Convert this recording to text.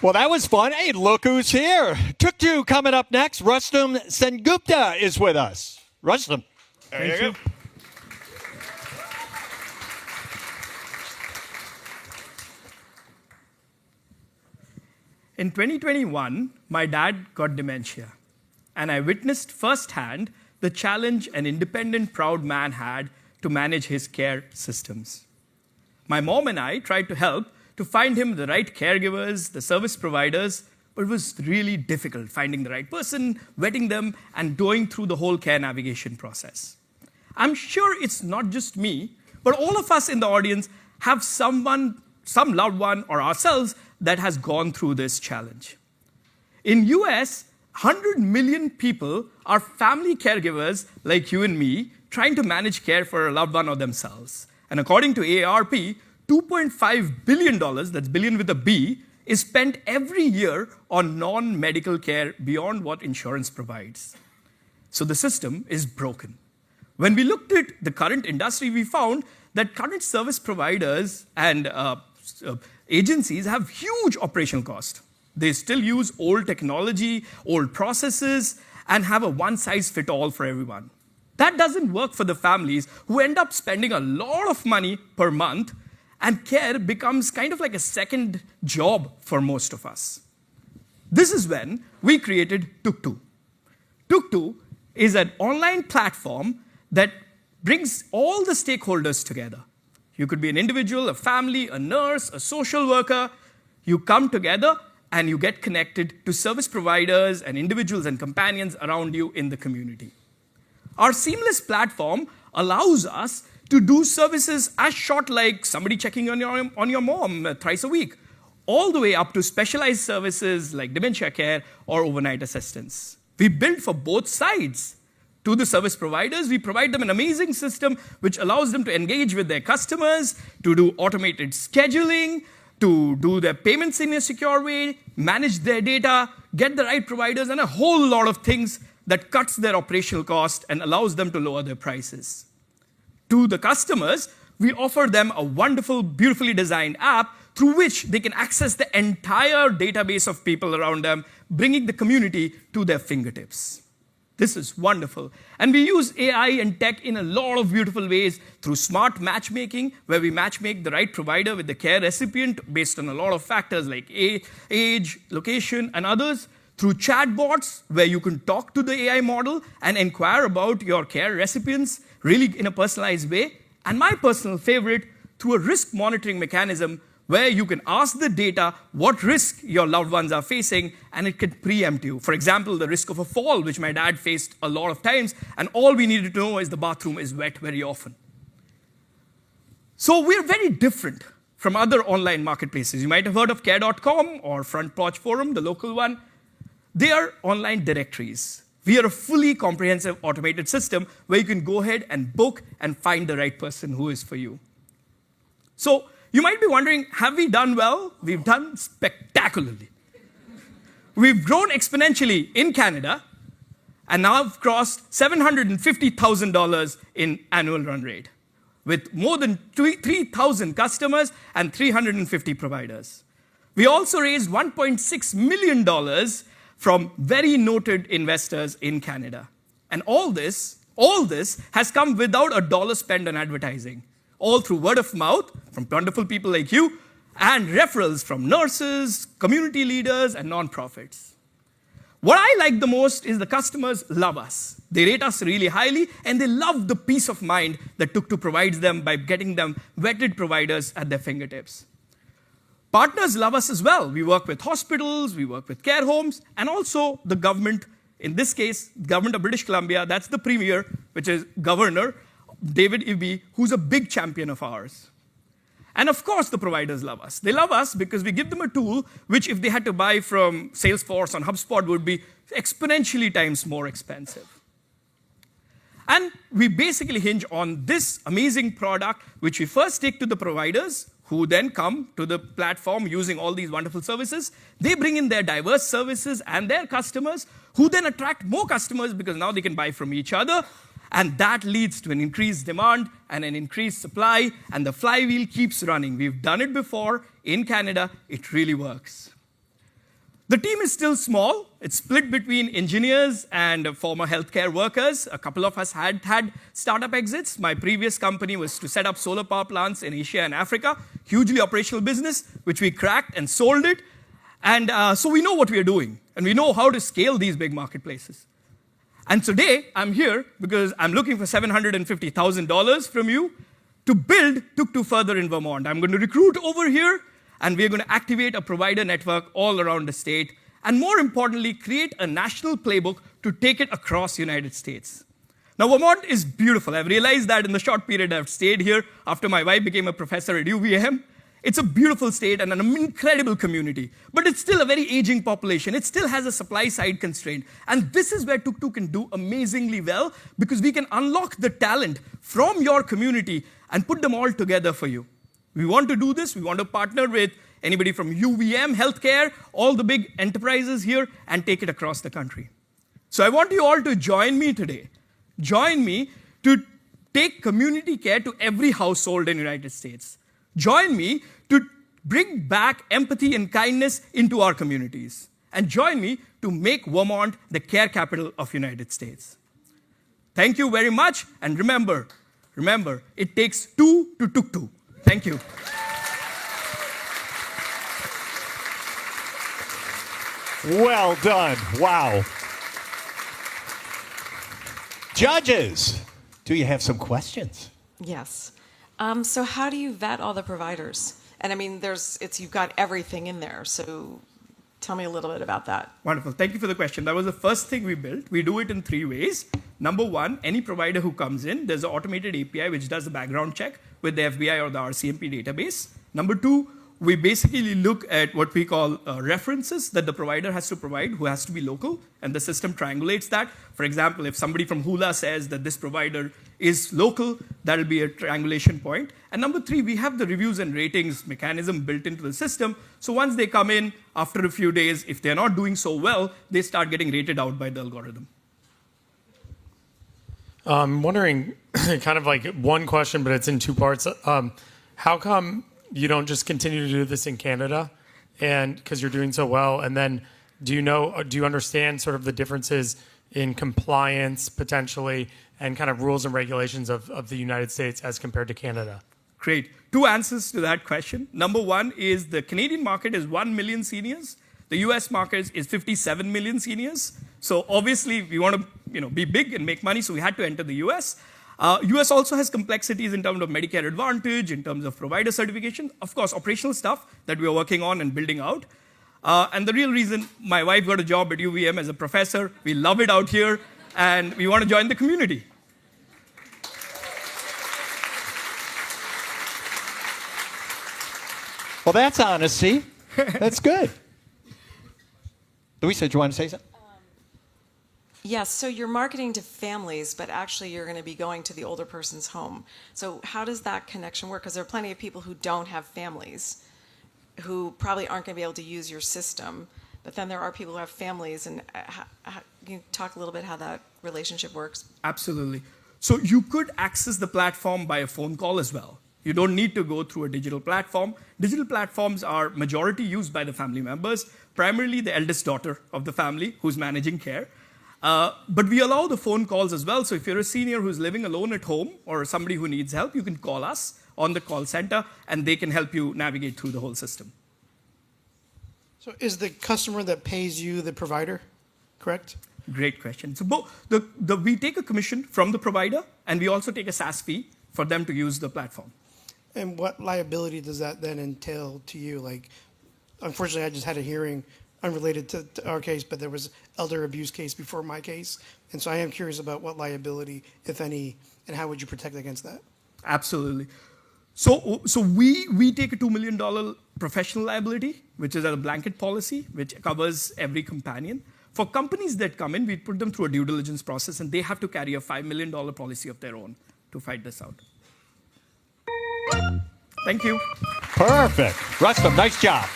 Well, that was fun. Hey, look who's here. Tuktu coming up next. Rustam Sengupta is with us. Rustam. There you go. In 2021, my dad got dementia, and I witnessed firsthand the challenge an independent, proud man had to manage his care systems. My mom and I tried to help to find him the right caregivers, the service providers, but it was really difficult finding the right person, vetting them, and going through the whole care navigation process. I'm sure it's not just me, but all of us in the audience have someone, some loved one or ourselves that has gone through this challenge. In US, 100 million people are family caregivers like you and me trying to manage care for a loved one or themselves. And according to AARP, $2.5 billion, that's billion with a B, is spent every year on non-medical care beyond what insurance provides. So the system is broken. When we looked at the current industry, we found that current service providers and agencies have huge operational cost. They still use old technology, old processes, and have a one-size-fits-all for everyone. That doesn't work for the families who end up spending a lot of money per month, and care becomes kind of like a second job for most of us. This is when we created Tuktu. Tuktu is an online platform that brings all the stakeholders together. You could be an individual, a family, a nurse, a social worker. You come together and you get connected to service providers and individuals and companions around you in the community. Our seamless platform allows us to do services as short like somebody checking on your mom thrice a week, all the way up to specialized services like dementia care or overnight assistance. We build for both sides. To the service providers, we provide them an amazing system which allows them to engage with their customers, to do automated scheduling, to do their payments in a secure way, manage their data, get the right providers, and a whole lot of things that cuts their operational cost and allows them to lower their prices. To the customers, we offer them a wonderful, beautifully designed app through which they can access the entire database of people around them, bringing the community to their fingertips. This is wonderful. And we use AI and tech in a lot of beautiful ways through smart matchmaking, where we matchmake the right provider with the care recipient based on a lot of factors like age, location, and others. Through chatbots, where you can talk to the AI model and inquire about your care recipients really in a personalized way. And my personal favorite, through a risk monitoring mechanism where you can ask the data what risk your loved ones are facing, and it can preempt you. For example, the risk of a fall, which my dad faced a lot of times, and all we needed to know is the bathroom is wet very often. So we're very different from other online marketplaces. You might have heard of care.com or Front Porch Forum, the local one. They are online directories. We are a fully comprehensive automated system where you can go ahead and book and find the right person who is for you. So you might be wondering, have we done well? We've done spectacularly. We've grown exponentially in Canada and now have crossed $750,000 in annual run rate with more than 3,000 customers and 350 providers. We also raised $1.6 million from very noted investors in Canada. And all this has come without a dollar spent on advertising, all through word of mouth from wonderful people like you and referrals from nurses, community leaders, and nonprofits. What I like the most is the customers love us. They rate us really highly, and they love the peace of mind that Tuktu provides them by getting them vetted providers at their fingertips. Partners love us as well. We work with hospitals, we work with care homes, and also the government, in this case, government of British Columbia, that's the premier, which is Governor David Eby, who's a big champion of ours. And of course, the providers love us. They love us because we give them a tool which, if they had to buy from Salesforce on HubSpot, would be exponentially times more expensive. And we basically hinge on this amazing product, which we first take to the providers, who then come to the platform using all these wonderful services. They bring in their diverse services and their customers, who then attract more customers because now they can buy from each other. And that leads to an increased demand and an increased supply, and the flywheel keeps running. We've done it before in Canada. It really works. The team is still small. It's split between engineers and former healthcare workers. A couple of us had startup exits. My previous company was to set up solar power plants in Asia and Africa, hugely operational business, which we cracked and sold it. And so we know what we are doing, and we know how to scale these big marketplaces. And today, I'm here because I'm looking for $750,000 from you to build Tuktu further in Vermont. I'm going to recruit over here, and we're going to activate a provider network all around the state, and more importantly, create a national playbook to take it across the United States. Now, Vermont is beautiful. I've realized that in the short period I've stayed here after my wife became a professor at UVM. It's a beautiful state and an incredible community, but it's still a very aging population. It still has a supply side constraint. And this is where Tuktu can do amazingly well, because we can unlock the talent from your community and put them all together for you. We want to do this. We want to partner with anybody from UVM, healthcare, all the big enterprises here, and take it across the country. So I want you all to join me today. Join me to take community care to every household in the United States. Join me to bring back empathy and kindness into our communities. And join me to make Vermont the care capital of the United States. Thank you very much. And remember, it takes two to Tuktu. Thank you. Well done. Wow. Judges, do you have some questions? Yes. So how do you vet all the providers? And I mean, you've got everything in there. So tell me a little bit about that. Wonderful. Thank you for the question. That was the first thing we built. We do it in 3 ways. Number one, any provider who comes in, there's an automated API which does the background check with the FBI or the RCMP database. Number two, we basically look at what we call references that the provider has to provide, who has to be local, and the system triangulates that. For example, if somebody from Hula says that this provider is local, that'll be a triangulation point. And number three, we have the reviews and ratings mechanism built into the system. So once they come in, after a few days, if they're not doing so well, they start getting rated out by the algorithm. I'm wondering, kind of like one question, but it's in 2 parts. How come you don't just continue to do this in Canada, and because you're doing so well? And then, do you understand sort of the differences in compliance potentially and kind of rules and regulations of the United States as compared to Canada? Great. 2 answers to that question. Number one is the Canadian market is 1 million seniors. The US market is 57 million seniors. So obviously we want to be big and make money, so we had to enter the US. US also has complexities in terms of Medicare Advantage, in terms of provider certification, of course, operational stuff that we are working on and building out. And the real reason my wife got a job at UVM as a professor, we love it out here, and we want to join the community. Well, that's honesty. That's good. Louisa, do you want to say something? Yes, so you're marketing to families, but actually you're going to be going to the older person's home. So how does that connection work? Because there are plenty of people who don't have families who probably aren't going to be able to use your system. But then there are people who have families. And can you talk a little bit how that relationship works? Absolutely. So you could access the platform by a phone call as well. You don't need to go through a digital platform. Digital platforms are majority used by the family members, primarily the eldest daughter of the family who's managing care. But we allow the phone calls as well. So if you're a senior who's living alone at home or somebody who needs help, you can call us on the call center, and they can help you navigate through the whole system. So is the customer that pays you the provider, correct? Great question. So we take a commission from the provider, and we also take a SaaS fee for them to use the platform. And what liability does that then entail to you? Like, unfortunately, I just had a hearing unrelated to our case, but there was elder abuse case before my case. And so I am curious about what liability, if any, and how would you protect against that? Absolutely. So we take a $2 million professional liability, which is a blanket policy, which covers every companion. For companies that come in, we put them through a due diligence process, and they have to carry a $5 million policy of their own to fight this out. Thank you. Perfect. Rustam, nice job.